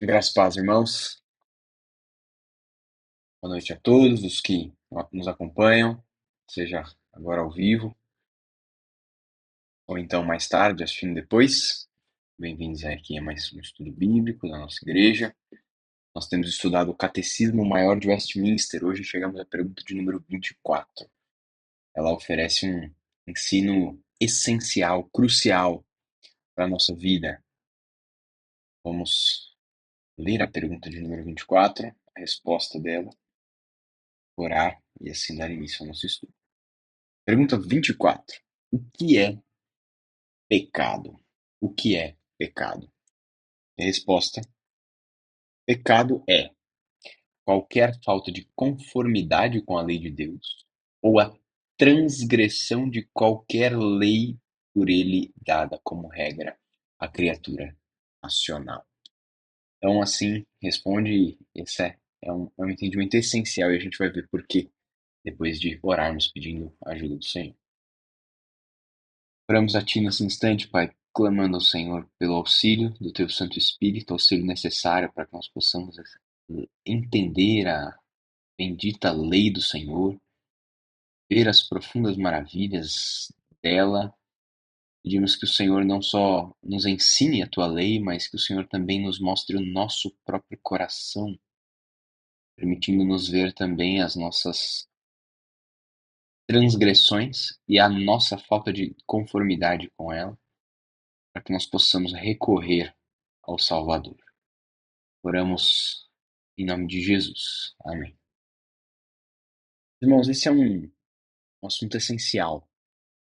Graças a paz, irmãos. Boa noite a todos os que nos acompanham, seja agora ao vivo ou então mais tarde, assistindo depois. Bem-vindos aqui a mais um estudo bíblico da nossa igreja. Nós temos estudado o Catecismo Maior de Westminster. Hoje chegamos à pergunta de número 24. Ela oferece um ensino essencial, crucial para a nossa vida. Vamos ler a pergunta de número 24, a resposta dela, orar e assim dar início ao nosso estudo. Pergunta 24. O que é pecado? O que é pecado? A resposta: pecado é qualquer falta de conformidade com a lei de Deus ou a transgressão de qualquer lei por ele dada como regra à criatura nacional. Então, assim, responde, esse é um entendimento essencial e a gente vai ver por quê depois de orarmos pedindo a ajuda do Senhor. Oramos a Ti nesse instante, Pai, clamando ao Senhor pelo auxílio do Teu Santo Espírito, auxílio necessário para que nós possamos entender a bendita lei do Senhor, ver as profundas maravilhas dela. Pedimos que o Senhor não só nos ensine a Tua lei, mas que o Senhor também nos mostre o nosso próprio coração, permitindo-nos ver também as nossas transgressões e a nossa falta de conformidade com ela, para que nós possamos recorrer ao Salvador. Oramos em nome de Jesus. Amém. Irmãos, esse é um assunto essencial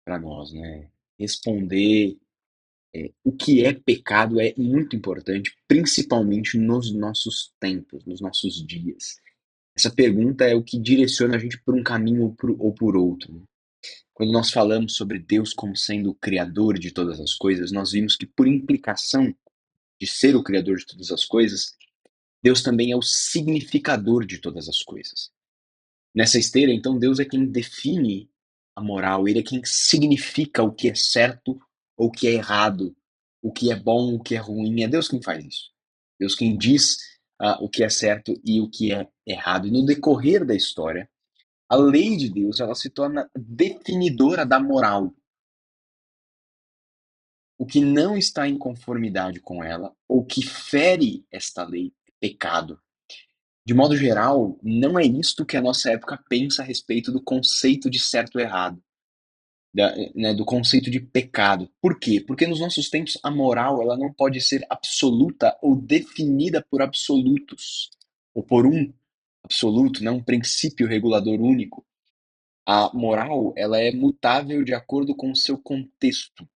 para nós, né? Responder o que é pecado é muito importante, principalmente nos nossos tempos, nos nossos dias. Essa pergunta é o que direciona a gente por um caminho ou por outro, né? Quando nós falamos sobre Deus como sendo o criador de todas as coisas, nós vimos que, por implicação de ser o criador de todas as coisas, Deus também é o significador de todas as coisas. Nessa esteira, então, Deus é quem define a moral, ele é quem significa o que é certo ou o que é errado, o que é bom, o que é ruim. É Deus quem faz isso. Deus quem diz o que é certo e o que é errado. E no decorrer da história, a lei de Deus ela se torna definidora da moral. O que não está em conformidade com ela, ou que fere esta lei, é pecado. De modo geral, não é isto que a nossa época pensa a respeito do conceito de certo e errado, né, do conceito de pecado. Por quê? Porque nos nossos tempos a moral ela não pode ser absoluta ou definida por absolutos, ou por um absoluto, né, um princípio regulador único. A moral ela é mutável de acordo com o seu contexto.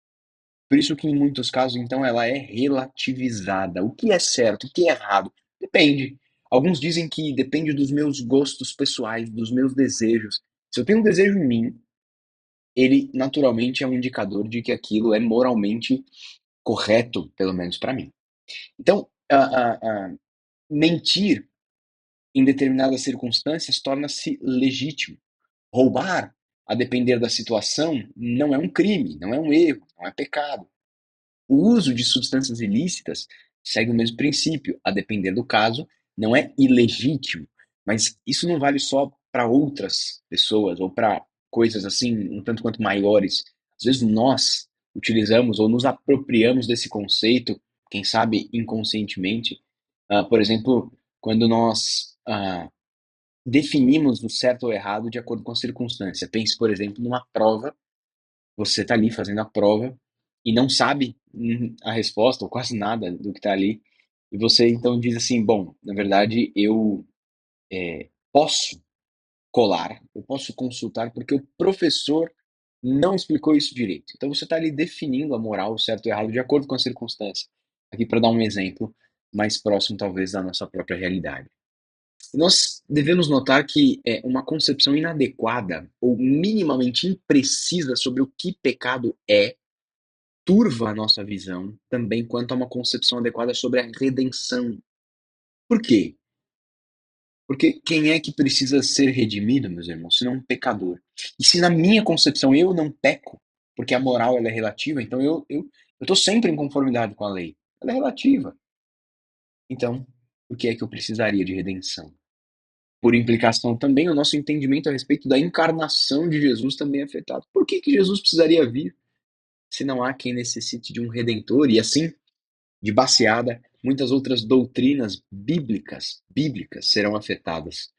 Por isso que em muitos casos, então, ela é relativizada. O que é certo, o que é errado? Depende. Alguns dizem que depende dos meus gostos pessoais, dos meus desejos. Se eu tenho um desejo em mim, ele naturalmente é um indicador de que aquilo é moralmente correto, pelo menos para mim. Então, mentir em determinadas circunstâncias torna-se legítimo. Roubar, a depender da situação, não é um crime, não é um erro, não é pecado. O uso de substâncias ilícitas segue o mesmo princípio, a depender do caso, não é ilegítimo, mas isso não vale só para outras pessoas ou para coisas assim, um tanto quanto maiores. Às vezes nós utilizamos ou nos apropriamos desse conceito, quem sabe inconscientemente. Por exemplo, quando nós definimos o certo ou errado de acordo com a circunstância. Pense, por exemplo, numa prova, você está ali fazendo a prova e não sabe a resposta ou quase nada do que está ali, e você então diz assim: bom, na verdade eu posso colar, eu posso consultar porque o professor não explicou isso direito. Então você está ali definindo a moral, o certo e o errado, de acordo com a circunstância. Aqui para dar um exemplo mais próximo, talvez, da nossa própria realidade. Nós devemos notar que uma concepção inadequada ou minimamente imprecisa sobre o que pecado é turva a nossa visão também quanto a uma concepção adequada sobre a redenção. Por quê? Porque quem é que precisa ser redimido, meus irmãos, se não um pecador? E se na minha concepção eu não peco, porque a moral ela é relativa, então eu estou sempre em conformidade com a lei. Ela é relativa. Então, por que é que eu precisaria de redenção? Por implicação também, o nosso entendimento a respeito da encarnação de Jesus também é afetado. Por que que Jesus precisaria vir se não há quem necessite de um redentor? E assim, de baseada, muitas outras doutrinas bíblicas serão afetadas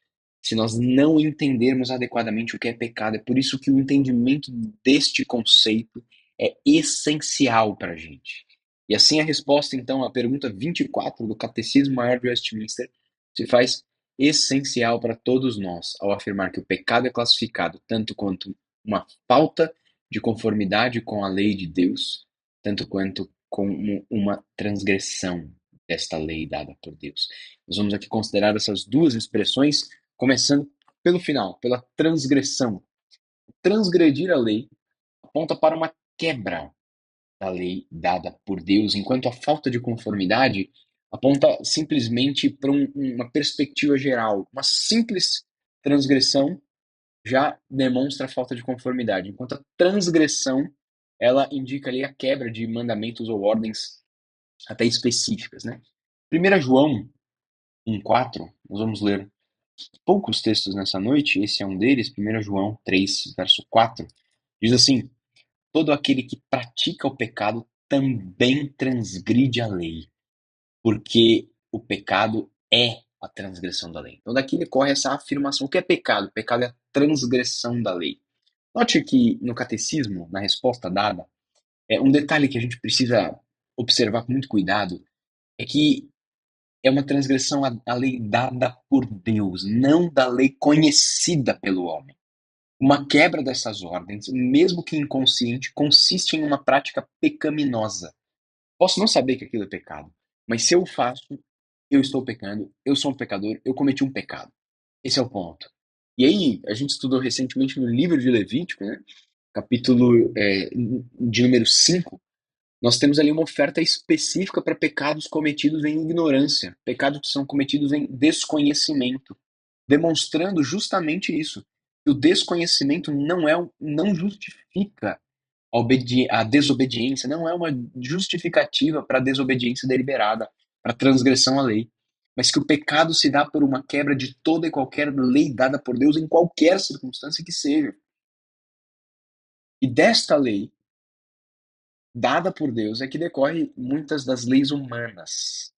se nós não entendermos adequadamente o que é pecado. É por isso que o entendimento deste conceito é essencial para a gente. E assim a resposta, então, à pergunta 24 do Catecismo Maior de Westminster se faz essencial para todos nós ao afirmar que o pecado é classificado tanto quanto uma falta de conformidade com a lei de Deus, tanto quanto como uma transgressão desta lei dada por Deus. Nós vamos aqui considerar essas duas expressões, começando pelo final, pela transgressão. Transgredir a lei aponta para uma quebra da lei dada por Deus, enquanto a falta de conformidade aponta simplesmente para uma perspectiva geral. Uma simples transgressão já demonstra a falta de conformidade, enquanto a transgressão ela indica ali a quebra de mandamentos ou ordens até específicas, né? 1 João 1,4, nós vamos ler poucos textos nessa noite, esse é um deles, 1 João 3, verso 4, diz assim: todo aquele que pratica o pecado também transgride a lei, porque o pecado é a transgressão da lei. Então daqui decorre essa afirmação. O que é pecado? O pecado é a transgressão da lei. Note que no catecismo, na resposta dada, um detalhe que a gente precisa observar com muito cuidado é que é uma transgressão à lei dada por Deus, não da lei conhecida pelo homem. Uma quebra dessas ordens, mesmo que inconsciente, consiste em uma prática pecaminosa. Posso não saber que aquilo é pecado, mas se eu faço, eu estou pecando, eu sou um pecador, eu cometi um pecado. Esse é o ponto. E aí, a gente estudou recentemente no livro de Levítico, né? Capítulo de número 5. Nós temos ali uma oferta específica para pecados cometidos em ignorância, pecados que são cometidos em desconhecimento, demonstrando justamente isso. Que o desconhecimento não justifica a desobediência, não é uma justificativa para a desobediência deliberada, para a transgressão à lei, mas que o pecado se dá por uma quebra de toda e qualquer lei dada por Deus em qualquer circunstância que seja. E desta lei dada por Deus é que decorre muitas das leis humanas,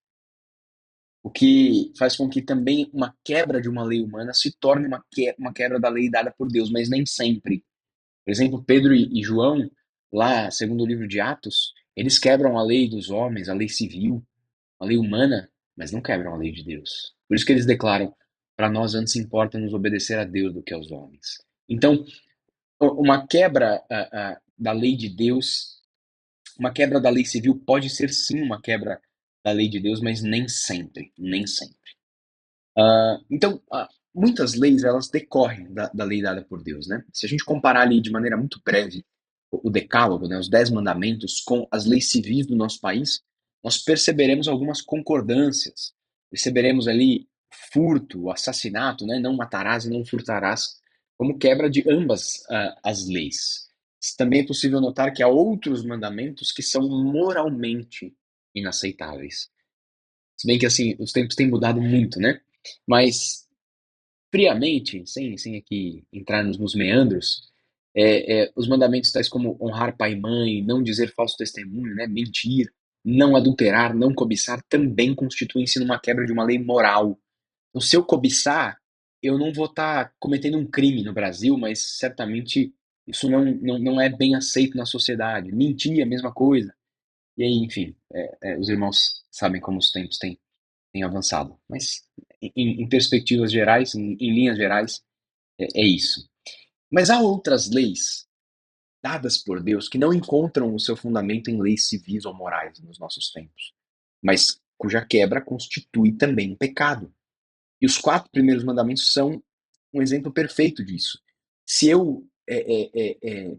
o que faz com que também uma quebra de uma lei humana se torne uma quebra da lei dada por Deus, mas nem sempre. Por exemplo, Pedro e João, lá, segundo o livro de Atos, eles quebram a lei dos homens, a lei civil, a lei humana, mas não quebram a lei de Deus. Por isso que eles declaram: para nós antes importa nos obedecer a Deus do que aos homens. Então, uma quebra da lei de Deus, uma quebra da lei civil pode ser sim uma quebra da lei de Deus, mas nem sempre, nem sempre. Então, muitas leis elas decorrem da lei dada por Deus, né? Se a gente comparar ali de maneira muito breve o Decálogo, né, os 10 mandamentos, com as leis civis do nosso país, nós perceberemos algumas concordâncias. Perceberemos ali furto, assassinato, né? Não matarás e não furtarás, como quebra de ambas as leis. Também é possível notar que há outros mandamentos que são moralmente inaceitáveis. Se bem que assim, os tempos têm mudado muito, né? Mas friamente, sem aqui entrarmos nos meandros, os mandamentos tais como honrar pai e mãe, não dizer falso testemunho, né, mentir, não adulterar, não cobiçar, também constituem-se numa quebra de uma lei moral. Então, se eu cobiçar, eu não vou estar cometendo um crime no Brasil, mas certamente isso não é bem aceito na sociedade. Mentir é a mesma coisa. E aí, enfim, os irmãos sabem como os tempos têm avançado. Mas, em perspectivas gerais, em linhas gerais, é isso. Mas há outras leis dadas por Deus que não encontram o seu fundamento em leis civis ou morais nos nossos tempos, mas cuja quebra constitui também um pecado. E os 4 primeiros mandamentos são um exemplo perfeito disso. Se eu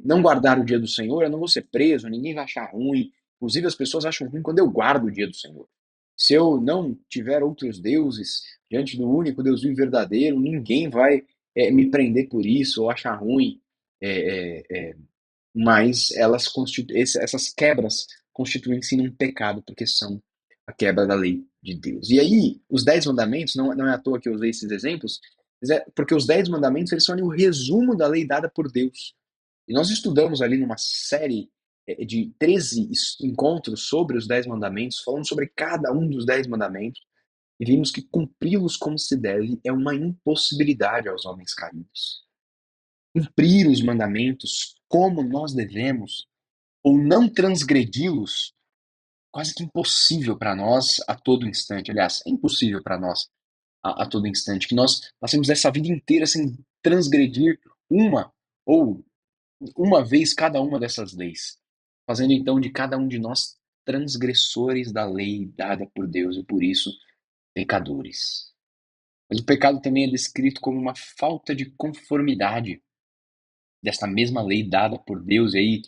não guardar o dia do Senhor, eu não vou ser preso, ninguém vai achar ruim. Inclusive, as pessoas acham ruim quando eu guardo o dia do Senhor. Se eu não tiver outros deuses diante do único Deus vivo e verdadeiro, ninguém vai me prender por isso ou achar ruim. É, é, é, mas essas quebras constituem-se num pecado, porque são a quebra da lei de Deus. E aí, os 10 mandamentos, não é à toa que eu usei esses exemplos, mas é porque os 10 mandamentos eles são ali o resumo da lei dada por Deus. E nós estudamos ali numa série de 13 encontros sobre os 10 mandamentos, falando sobre cada um dos 10 mandamentos, e vimos que cumpri-los como se deve é uma impossibilidade aos homens caídos. Cumprir os mandamentos como nós devemos, ou não transgredi-los, quase que impossível para nós a todo instante. Aliás, é impossível para nós a todo instante. Que nós passemos essa vida inteira sem transgredir uma ou uma vez cada uma dessas leis, fazendo então de cada um de nós transgressores da lei dada por Deus e por isso pecadores. Mas o pecado também é descrito como uma falta de conformidade desta mesma lei dada por Deus. E aí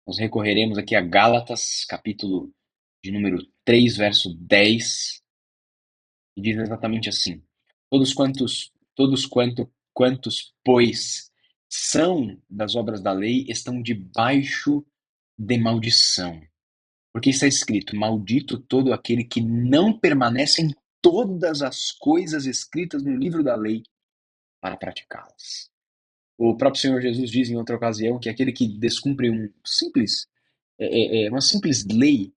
nós recorreremos aqui a Gálatas, capítulo de número 3, verso 10, e diz exatamente assim: quantos, pois, são das obras da lei, estão debaixo de maldição. Porque está escrito: maldito todo aquele que não permanece em todas as coisas escritas no livro da lei para praticá-las. O próprio Senhor Jesus diz em outra ocasião que aquele que descumpre uma simples lei,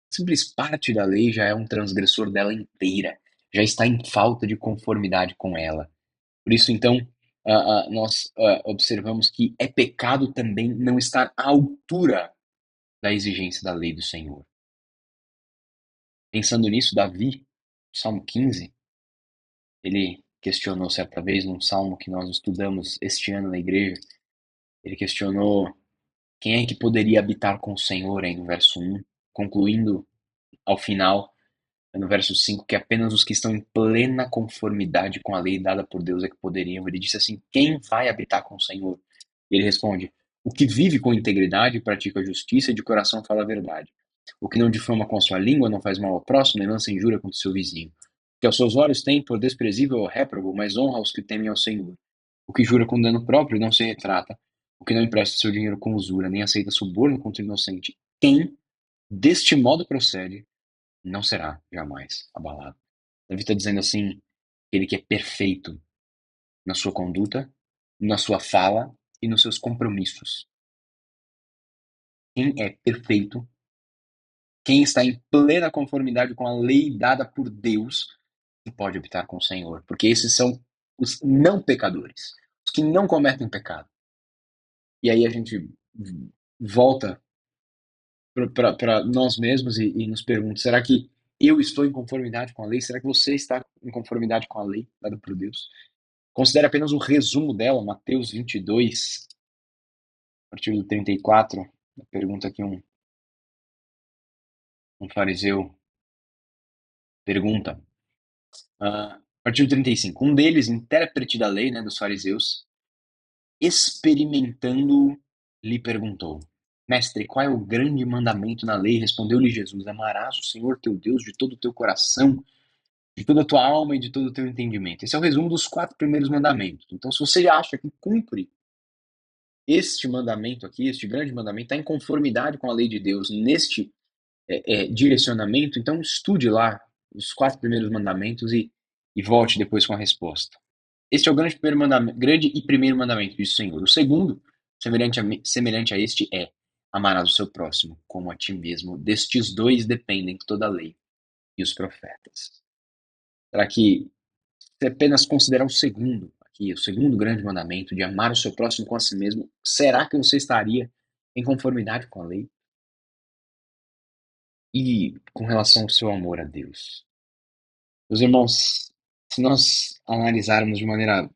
simples parte da lei, já é um transgressor dela inteira, já está em falta de conformidade com ela. Por isso, então, nós observamos que é pecado também não estar à altura da exigência da lei do Senhor. Pensando nisso, Davi, Salmo 15, ele questionou certa vez, num salmo que nós estudamos este ano na igreja, ele questionou quem é que poderia habitar com o Senhor, aí no verso 1, concluindo ao final, no verso 5, que apenas os que estão em plena conformidade com a lei dada por Deus é que poderiam. Ele disse assim: quem vai habitar com o Senhor? E ele responde: o que vive com integridade e pratica a justiça e de coração fala a verdade. O que não difama com a sua língua, não faz mal ao próximo, nem lança injúria contra o seu vizinho. Que aos seus olhos tem por desprezível ou réprobo, mas honra os que temem ao Senhor. O que jura com dano próprio não se retrata. O que não empresta seu dinheiro com usura, nem aceita suborno contra o inocente. Quem deste modo procede, não será jamais abalado. Davi está dizendo assim, ele que é perfeito na sua conduta, na sua fala e nos seus compromissos. Quem é perfeito, quem está em plena conformidade com a lei dada por Deus, que pode habitar com o Senhor. Porque esses são os não pecadores, os que não cometem pecado. E aí a gente volta para nós mesmos e nos pergunta: será que eu estou em conformidade com a lei? Será que você está em conformidade com a lei dada por Deus? Considere apenas o resumo dela, Mateus 22, a partir do 34. A pergunta que um fariseu pergunta. A partir do 35. Um deles, intérprete da lei, né, dos fariseus, experimentando, lhe perguntou: Mestre, qual é o grande mandamento na lei? Respondeu-lhe Jesus: amarás o Senhor teu Deus de todo o teu coração, de toda a tua alma e de todo o teu entendimento. Esse é o resumo dos 4 primeiros mandamentos. Então, se você acha que cumpre este mandamento aqui, este grande mandamento, está em conformidade com a lei de Deus neste direcionamento, então estude lá os 4 primeiros mandamentos e volte depois com a resposta. Este é o grande e primeiro mandamento, diz o Senhor. O segundo, semelhante a este, é: amarás o seu próximo como a ti mesmo. Destes dois dependem toda a lei e os profetas. Será que se apenas considerar o segundo, aqui, o segundo grande mandamento, de amar o seu próximo com a si mesmo, será que você estaria em conformidade com a lei? E com relação ao seu amor a Deus? Meus irmãos, se nós analisarmos de maneira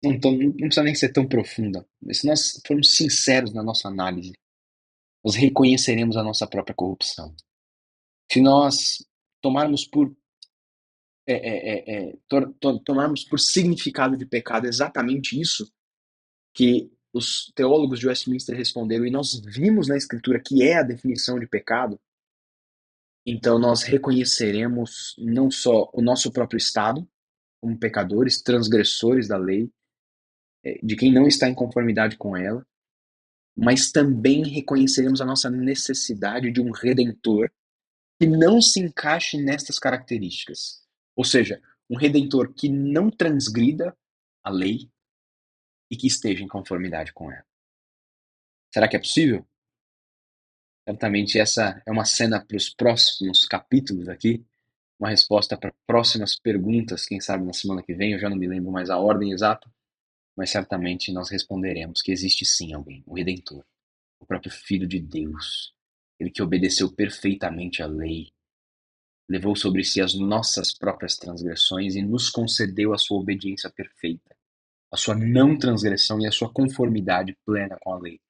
não precisa nem ser tão profunda, mas se nós formos sinceros na nossa análise, nós reconheceremos a nossa própria corrupção. Se nós tomarmos por tomarmos por significado de pecado exatamente isso que os teólogos de Westminster responderam e nós vimos na Escritura que é a definição de pecado, então nós reconheceremos não só o nosso próprio estado como pecadores, transgressores da lei, de quem não está em conformidade com ela, mas também reconheceremos a nossa necessidade de um redentor que não se encaixe nestas características. Ou seja, um redentor que não transgrida a lei e que esteja em conformidade com ela. Será que é possível? Certamente essa é uma cena para os próximos capítulos aqui, uma resposta para próximas perguntas, quem sabe na semana que vem, eu já não me lembro mais a ordem exata, mas certamente nós responderemos que existe sim alguém, o Redentor, o próprio Filho de Deus, ele que obedeceu perfeitamente à lei, levou sobre si as nossas próprias transgressões e nos concedeu a sua obediência perfeita, a sua não transgressão e a sua conformidade plena com a lei,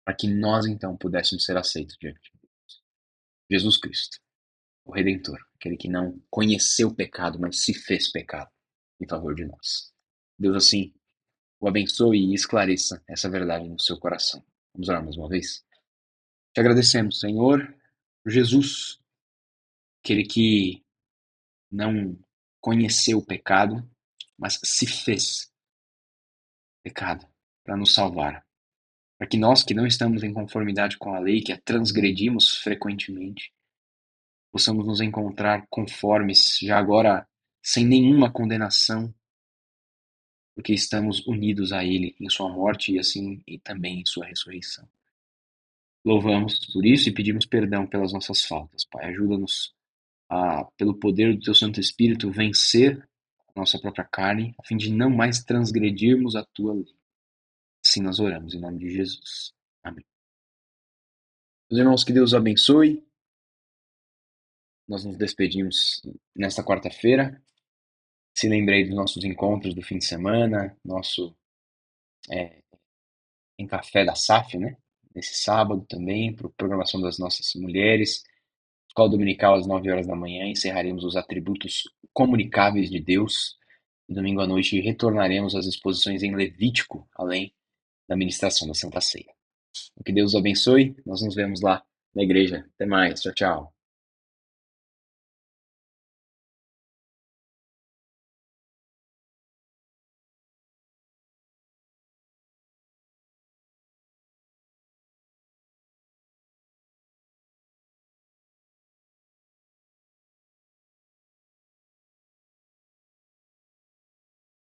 para que nós então pudéssemos ser aceitos diante de Deus. Jesus Cristo, o Redentor, aquele que não conheceu o pecado, mas se fez pecado em favor de nós. Deus assim o abençoe e esclareça essa verdade no seu coração. Vamos orar mais uma vez? Te agradecemos, Senhor, por Jesus, aquele que não conheceu o pecado, mas se fez pecado para nos salvar. Para que nós que não estamos em conformidade com a lei, que a transgredimos frequentemente, possamos nos encontrar conformes, já agora sem nenhuma condenação, porque estamos unidos a Ele em sua morte e assim e também em sua ressurreição. Louvamos por isso e pedimos perdão pelas nossas faltas, Pai. Ajuda-nos a, pelo poder do Teu Santo Espírito, vencer a nossa própria carne, a fim de não mais transgredirmos a Tua lei. Assim nós oramos em nome de Jesus. Amém. Meus irmãos, que Deus os abençoe. Nós nos despedimos nesta quarta-feira. Se lembrei dos nossos encontros do fim de semana, nosso em café da SAF, né? Nesse sábado também, para a programação das nossas mulheres. Escola dominical às 9 horas da manhã, encerraremos os atributos comunicáveis de Deus. E domingo à noite retornaremos às exposições em Levítico, além da ministração da Santa Ceia. Que Deus os abençoe. Nós nos vemos lá na igreja. Até mais. Tchau, tchau.